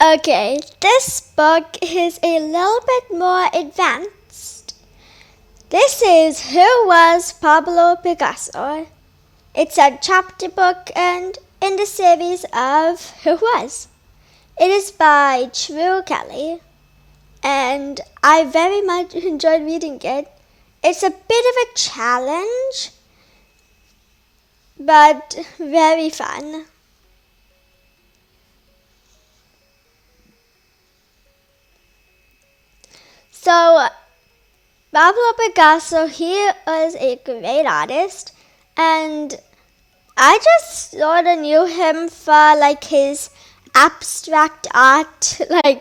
Okay, this book is a little bit more advanced. This is Who Was Pablo Picasso? It's a chapter book and in the series of Who Was. It is by Kelley, and I very much enjoyed reading it. It's a bit of a challenge, but very fun. So, Pablo Picasso, he was a great artist, and I just sort of knew him for his abstract art, this.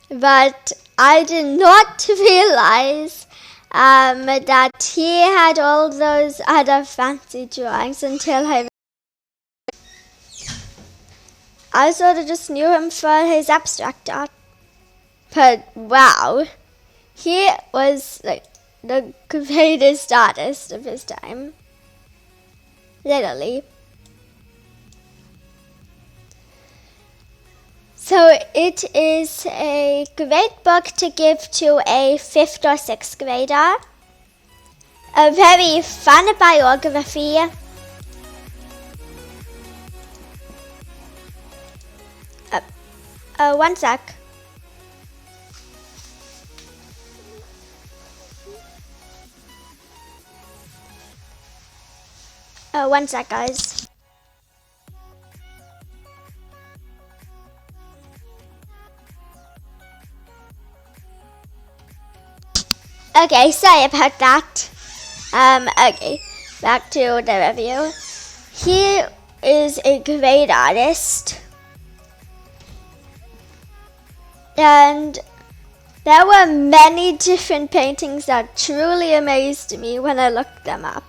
But I did not realize that he had all those other fancy drawings until I sort of just knew him for his abstract art. But wow, he was the greatest artist of his time. Literally. So it is a great book to give to a 5th or 6th grader. A very fun biography. One sec. One sec, guys. Okay, sorry about that. Okay, back to the review. He is a great artist. And there were many different paintings that truly amazed me when I looked them up.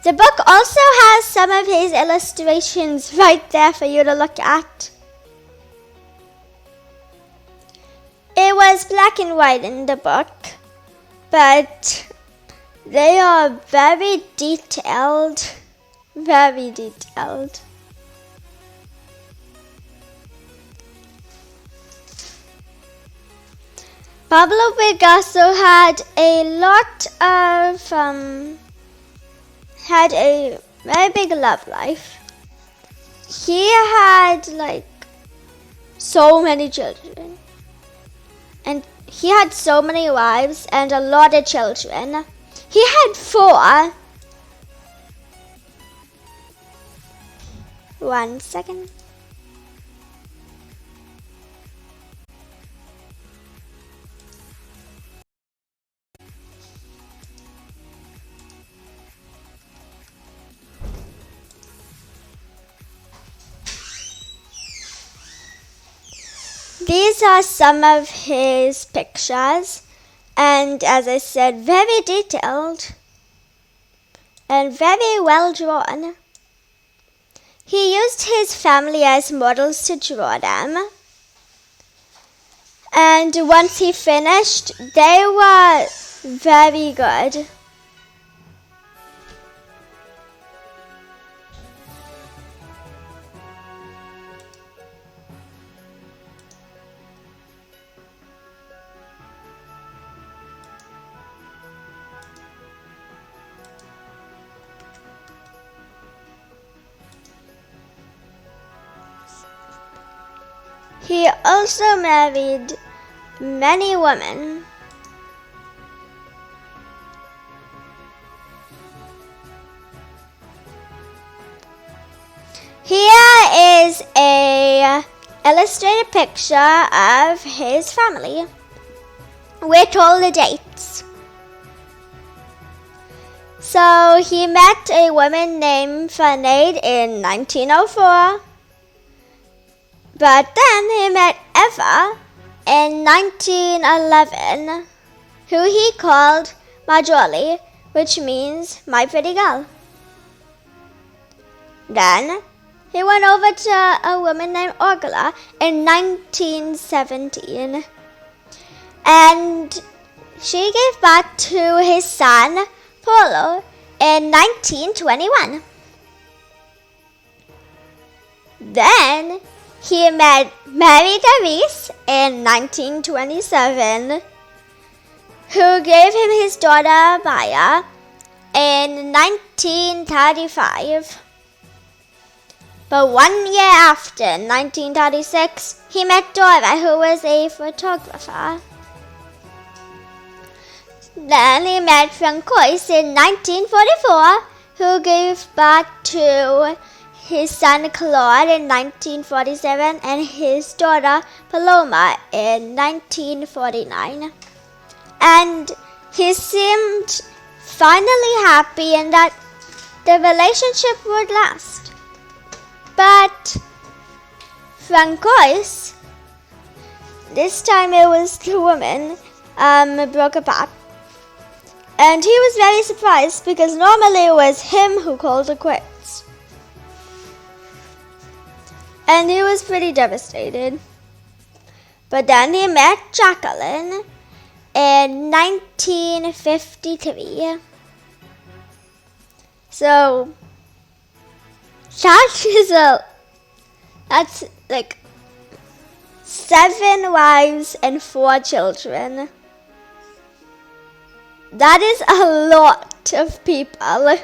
The book also has some of his illustrations right there for you to look at. It was black and white in the book, but they are very detailed, very detailed. Pablo Picasso had a very big love life. He had so many children. And he had so many wives and a lot of children. He had 4. One second. These are some of his pictures, and as I said, very detailed and very well drawn. He used his family as models to draw them, and once he finished, they were very good. He also married many women. Here is a illustrated picture of his family with all the dates. So he met a woman named Fanade in 1904. But then he met Eva in 1911, who he called Marjorie, which means my pretty girl. Then he went over to a woman named Orgla in 1917, and she gave birth to his son, Paulo, in 1921. Then he met Mary Therese in 1927, who gave him his daughter Maya in 1935. But 1 year after, in 1936, he met Dora, who was a photographer. Then he met Francois in 1944, who gave birth to his son Claude in 1947 and his daughter Paloma in 1949. And he seemed finally happy and that the relationship would last. But Francois, this time it was the woman, broke apart. And he was very surprised because normally it was him who called it quits. And he was pretty devastated. But then he met Jacqueline in 1953. So that's like 7 wives and 4 children. That is a lot of people.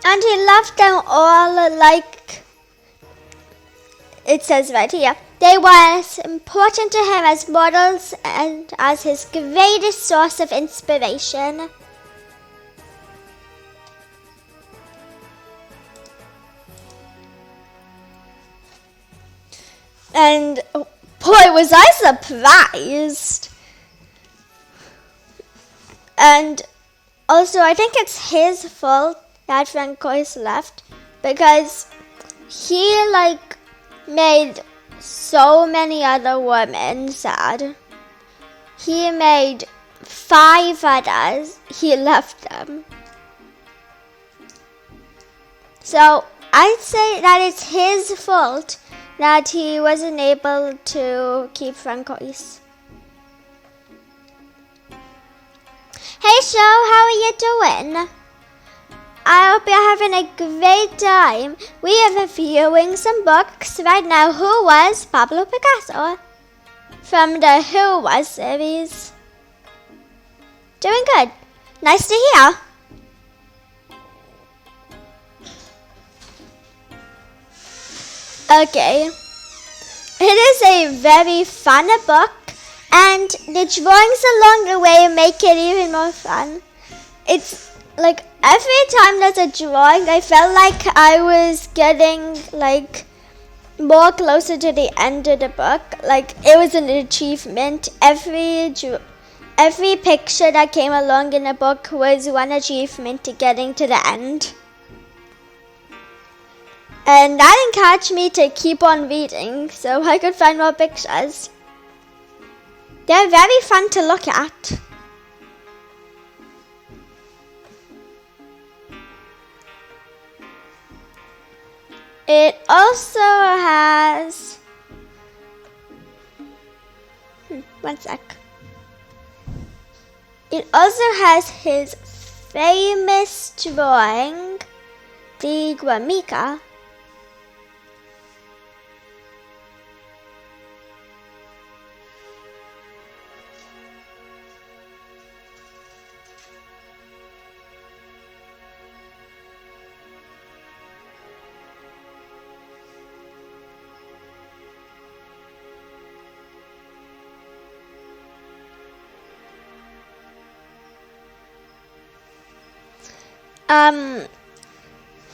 And he loved them all like it says right here. They were as important to him as models and as his greatest source of inspiration. And boy, was I surprised. And also, I think it's his fault that Francois left because he made so many other women sad. He made 5 others. He left them. So I'd say that it's his fault that he wasn't able to keep Francois. Hey, so how are you doing? I hope you're having a great time. We are reviewing some books right now. Who Was Pablo Picasso? From the Who Was series. Doing good. Nice to hear. Okay. It is a very fun book. And the drawings along the way make it even more fun. It's like every time there's a drawing, I felt like I was getting more closer to the end of the book. Like it was an achievement. Every picture that came along in the book was one achievement to getting to the end. And that encouraged me to keep on reading so I could find more pictures. They're very fun to look at. It also has... one sec. It also has his famous drawing, the Guernica.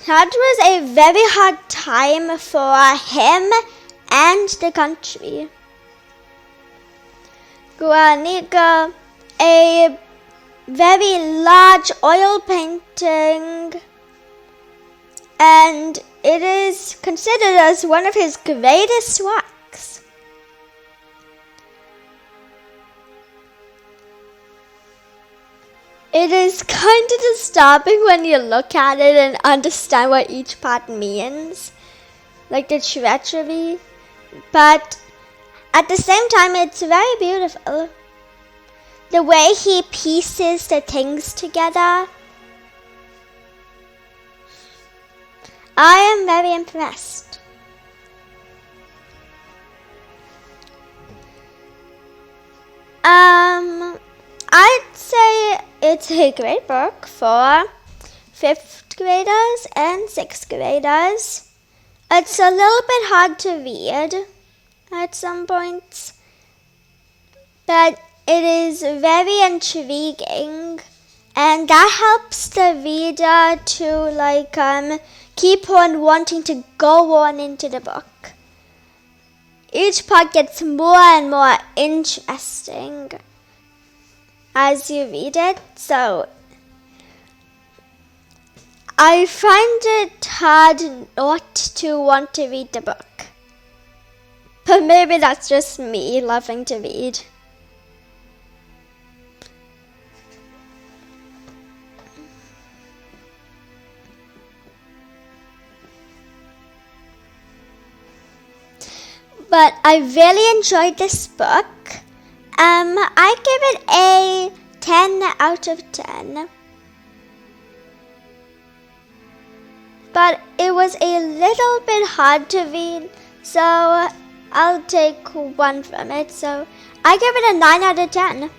That was a very hard time for him and the country. Guernica, a very large oil painting, and it is considered as one of his greatest works. It is kind of disturbing when you look at it and understand what each part means, like the treachery, but at the same time it's very beautiful. The way he pieces the things together. I am very impressed. I'd say it's a great book for 5th graders and 6th graders. It's a little bit hard to read at some points, but it is very intriguing, and that helps the reader to keep on wanting to go on into the book. Each part gets more and more interesting as you read it, so I find it hard not to want to read the book. But maybe that's just me loving to read. But I really enjoyed this book. I give it a 10 out of 10. But it was a little bit hard to read, so I'll take 1 from it. So I give it a 9 out of 10.